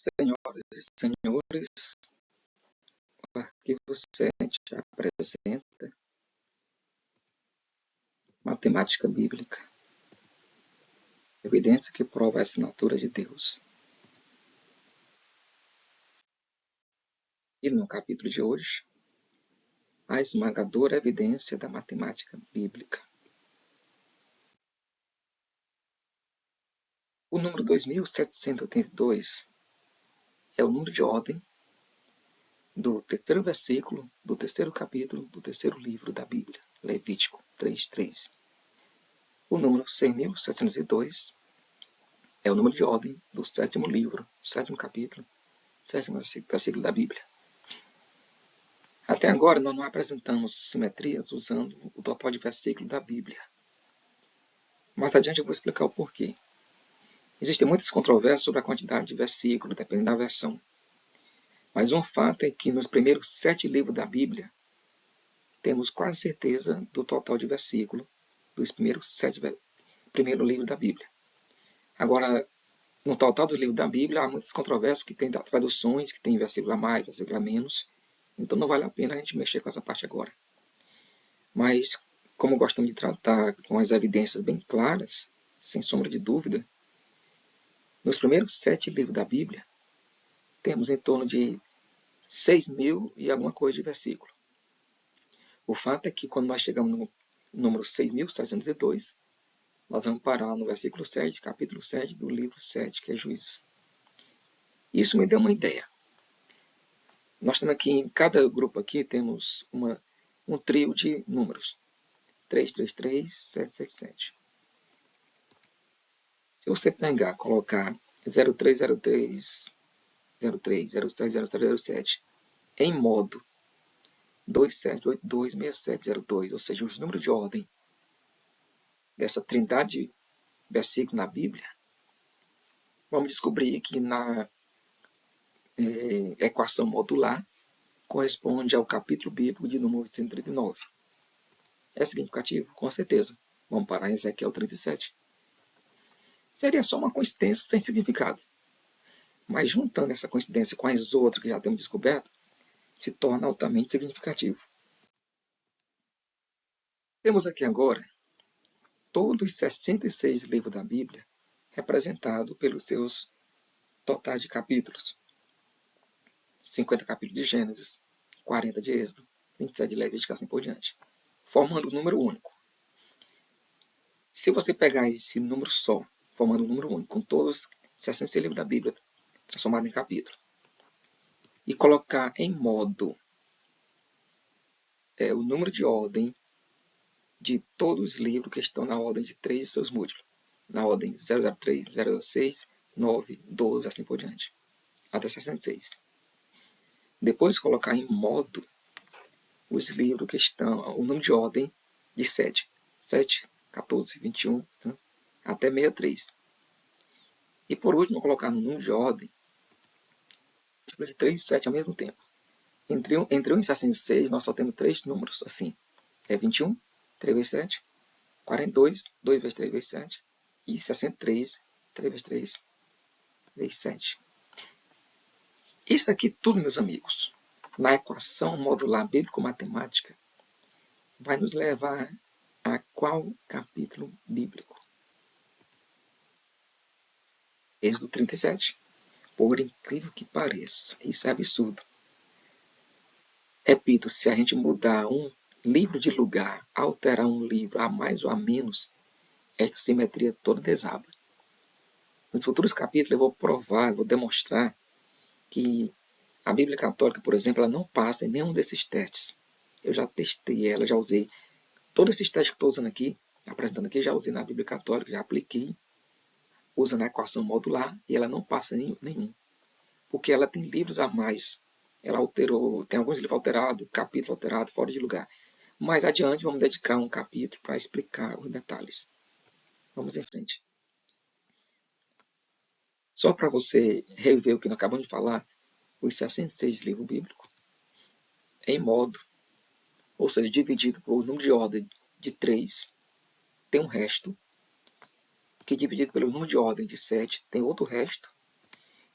Senhoras e senhores, o arquivo 7 apresenta matemática bíblica, evidência que prova a assinatura de Deus. E no capítulo de hoje, a esmagadora evidência da matemática bíblica. O número 2782 é o número de ordem do terceiro versículo do terceiro capítulo do terceiro livro da Bíblia, Levítico 3:3. O número 6702 é o número de ordem do sétimo livro, sétimo capítulo, sétimo versículo da Bíblia. Até agora, nós não apresentamos simetrias usando o total de versículos da Bíblia. Mais adiante eu vou explicar o porquê. Existem muitas controvérsias sobre a quantidade de versículos, dependendo da versão. Mas um fato é que nos primeiros 7 livros da Bíblia, temos quase certeza do total de versículos dos primeiros primeiro livro da Bíblia. Agora, no total do livro da Bíblia, há muitas controvérsias, que tem traduções, que tem versículo a mais, versículo a menos. Então não vale a pena a gente mexer com essa parte agora. Mas, como gostamos de tratar com as evidências bem claras, sem sombra de dúvida, nos primeiros 7 livros da Bíblia, temos em torno de 6.000 e alguma coisa de versículo. O fato é que quando nós chegamos no número 6.702, nós vamos parar no versículo 7, capítulo 7 do livro 7, que é Juízes. Isso me deu uma ideia. Nós temos aqui, em cada grupo aqui, temos um trio de números. 333, 777. Se você pegar, colocar 0303, 03, 07, 07, 07 em modo 2782, 6702, ou seja, os números de ordem dessa trindade de versículos na Bíblia, vamos descobrir que na equação modular corresponde ao capítulo bíblico de número 839. É significativo? Com certeza. Vamos parar em Ezequiel 37. Seria só uma coincidência sem significado. Mas juntando essa coincidência com as outras que já temos descoberto, se torna altamente significativo. Temos aqui agora todos os 66 livros da Bíblia representados pelos seus totais de capítulos. 50 capítulos de Gênesis, 40 de Êxodo, 27 de Levítico, assim por diante, formando um número único. Se você pegar esse número só, formando um número único, com todos os 66 livros da Bíblia transformados em capítulo, e colocar em modo o número de ordem de todos os livros que estão na ordem de 3 e seus múltiplos, na ordem 003, 006, 9, 12, assim por diante, até 66. Depois colocar em modo os livros que estão, o número de ordem de 7, 14, 21, até 63. E por último, colocar no número de ordem de 3 e 7 ao mesmo tempo. Entre 1 e 66, nós só temos 3 números assim. É 21, 3 vezes 7, 42, 2 vezes 3 vezes 7, e 63, 3 vezes 3 vezes 7. Isso aqui tudo, meus amigos, na equação modular bíblico-matemática, vai nos levar a qual capítulo bíblico? Êxodo 37. Por incrível que pareça, isso é absurdo. Repito, se a gente mudar um livro de lugar, alterar um livro a mais ou a menos, essa simetria toda desaba. Nos futuros capítulos eu vou provar, vou demonstrar que a Bíblia Católica, por exemplo, ela não passa em nenhum desses testes. Eu já testei ela, já usei todos esses testes que estou usando aqui, apresentando aqui, já usei na Bíblia Católica, já apliquei, usando a equação modular, e ela não passa nenhum. Porque ela tem livros a mais. Ela alterou, tem alguns livros alterados, capítulo alterado, fora de lugar. Mais adiante, vamos dedicar um capítulo para explicar os detalhes. Vamos em frente. Só para você rever o que nós acabamos de falar, os 66 livros bíblicos, em modo, ou seja, dividido por número de ordem de 3, tem um resto, que dividido pelo número de ordem de 7, tem outro resto,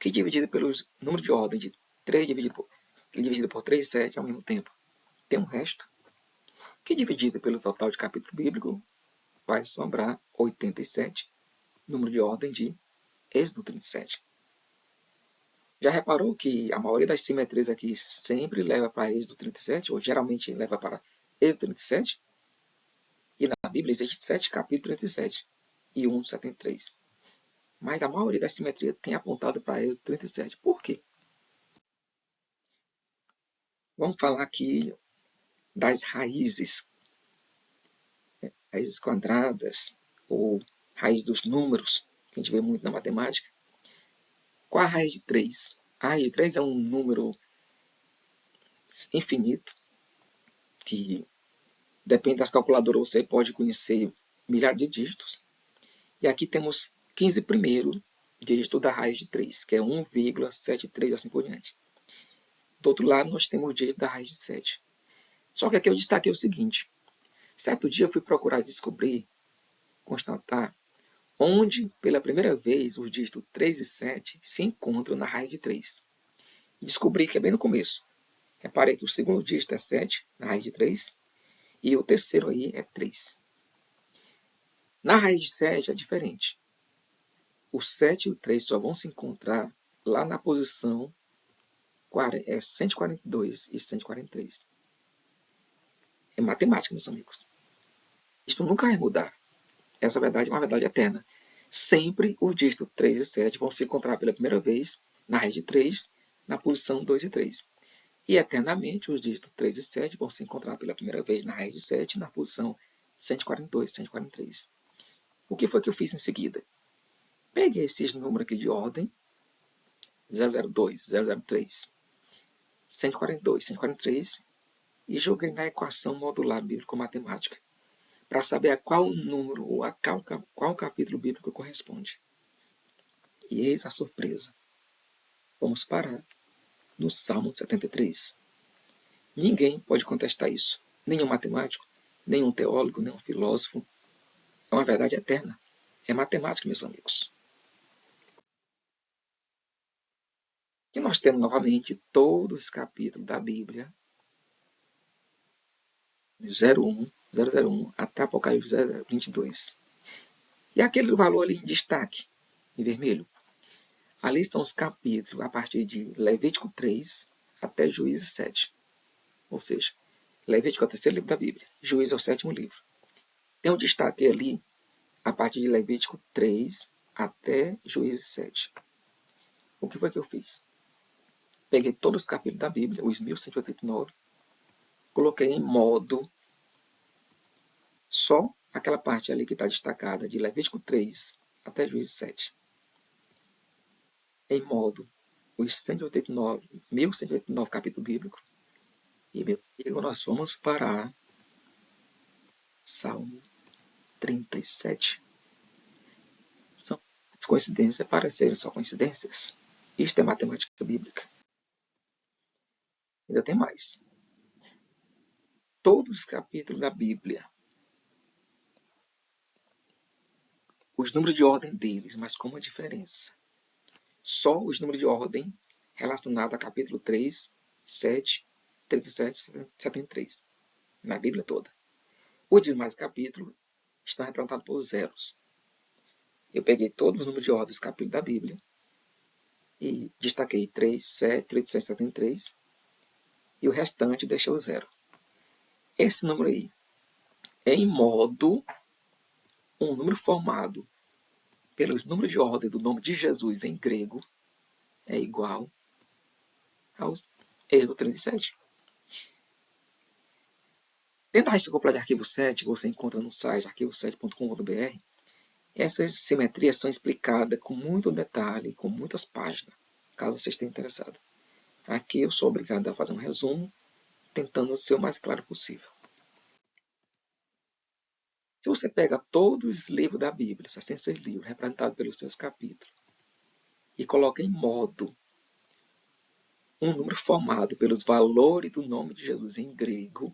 que dividido pelo número de ordem de 3 dividido por 3 e 7 ao mesmo tempo tem um resto, que dividido pelo total de capítulo bíblico vai sobrar 87, número de ordem de Êxodo 37. Já reparou que a maioria das simetrias aqui sempre leva para Êxodo 37, ou geralmente leva para Êxodo 37? E na Bíblia existe 7 capítulos 37 e 1 73. Mas a maioria das simetrias tem apontado para Êxodo 37. Por quê? Vamos falar aqui das raízes quadradas, ou raiz dos números, que a gente vê muito na matemática. Qual a raiz de 3? A raiz de 3 é um número infinito, que depende das calculadoras, você pode conhecer milhares de dígitos. E aqui temos 15 primeiro dígito da raiz de 3, que é 1,73, assim por diante. Do outro lado, nós temos o dígito da raiz de 7. Só que aqui eu destaquei o seguinte. Certo dia eu fui procurar descobrir, constatar, onde, pela primeira vez, os dígitos 3 e 7 se encontram na raiz de 3. Descobri que é bem no começo. Reparei que o segundo dígito é 7, na raiz de 3, e o terceiro aí é 3. Na raiz de 7 é diferente. O 7 e o 3 só vão se encontrar lá na posição 142 e 143. É matemática, meus amigos. Isto nunca vai mudar. Essa verdade é uma verdade eterna. Sempre os dígitos 3 e 7 vão se encontrar pela primeira vez na raiz de 3, na posição 2 e 3. E eternamente os dígitos 3 e 7 vão se encontrar pela primeira vez na raiz de 7, na posição 142 e 143. O que foi que eu fiz em seguida? Peguei esses números aqui de ordem, 002, 003, 142, 143, e joguei na equação modular bíblico-matemática para saber a qual número ou a qual capítulo bíblico corresponde. E eis a surpresa. Vamos parar no Salmo 73. Ninguém pode contestar isso. Nenhum matemático, nenhum teólogo, nenhum filósofo. É uma verdade eterna. É matemática, meus amigos. E nós temos novamente todos os capítulos da Bíblia, 001 até Apocalipse 22. E aquele valor ali em destaque, em vermelho, ali são os capítulos a partir de Levítico 3 até Juízes 7. Ou seja, Levítico é o terceiro livro da Bíblia, Juízes é o sétimo livro. Tem um destaque ali a partir de Levítico 3 até Juízes 7. O que foi que eu fiz? Peguei todos os capítulos da Bíblia, os 1189, coloquei em modo só aquela parte ali que está destacada de Levítico 3 até Juízes 7. Em modo os 1189 capítulos bíblicos. E meu amigo, nós vamos para Salmo 37. São coincidências, parecerem só coincidências. Isto é matemática bíblica. Ainda tem mais. Todos os capítulos da Bíblia, os números de ordem deles, mas com uma diferença. Só os números de ordem relacionados a capítulo 3, 7, 37 e 73. Na Bíblia toda. Os demais capítulos estão representados por zeros. Eu peguei todos os números de ordem dos capítulos da Bíblia e destaquei 3, 7, 37, 73 e o restante deixei o zero. Esse número aí é em modo um número formado pelos números de ordem do nome de Jesus em grego é igual ao Êxodo 37. Dentro da raiz completa de arquivo 7, você encontra no site arquivo7.com.br, essas simetrias são explicadas com muito detalhe, com muitas páginas, caso você esteja interessado. Aqui eu sou obrigado a fazer um resumo, tentando ser o mais claro possível. Se você pega todos os livros da Bíblia, 66 livros, representados pelos seus capítulos, e coloca em modo um número formado pelos valores do nome de Jesus em grego,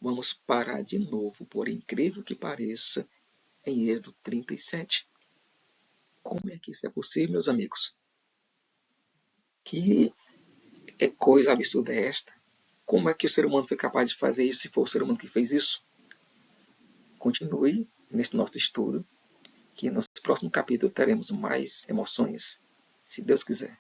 vamos parar de novo, por incrível que pareça, em Êxodo 37. Como é que isso é possível, meus amigos? Que coisa absurda é esta? Como é que o ser humano foi capaz de fazer isso se for o ser humano que fez isso? Continue nesse nosso estudo, que no próximo capítulo teremos mais emoções, se Deus quiser.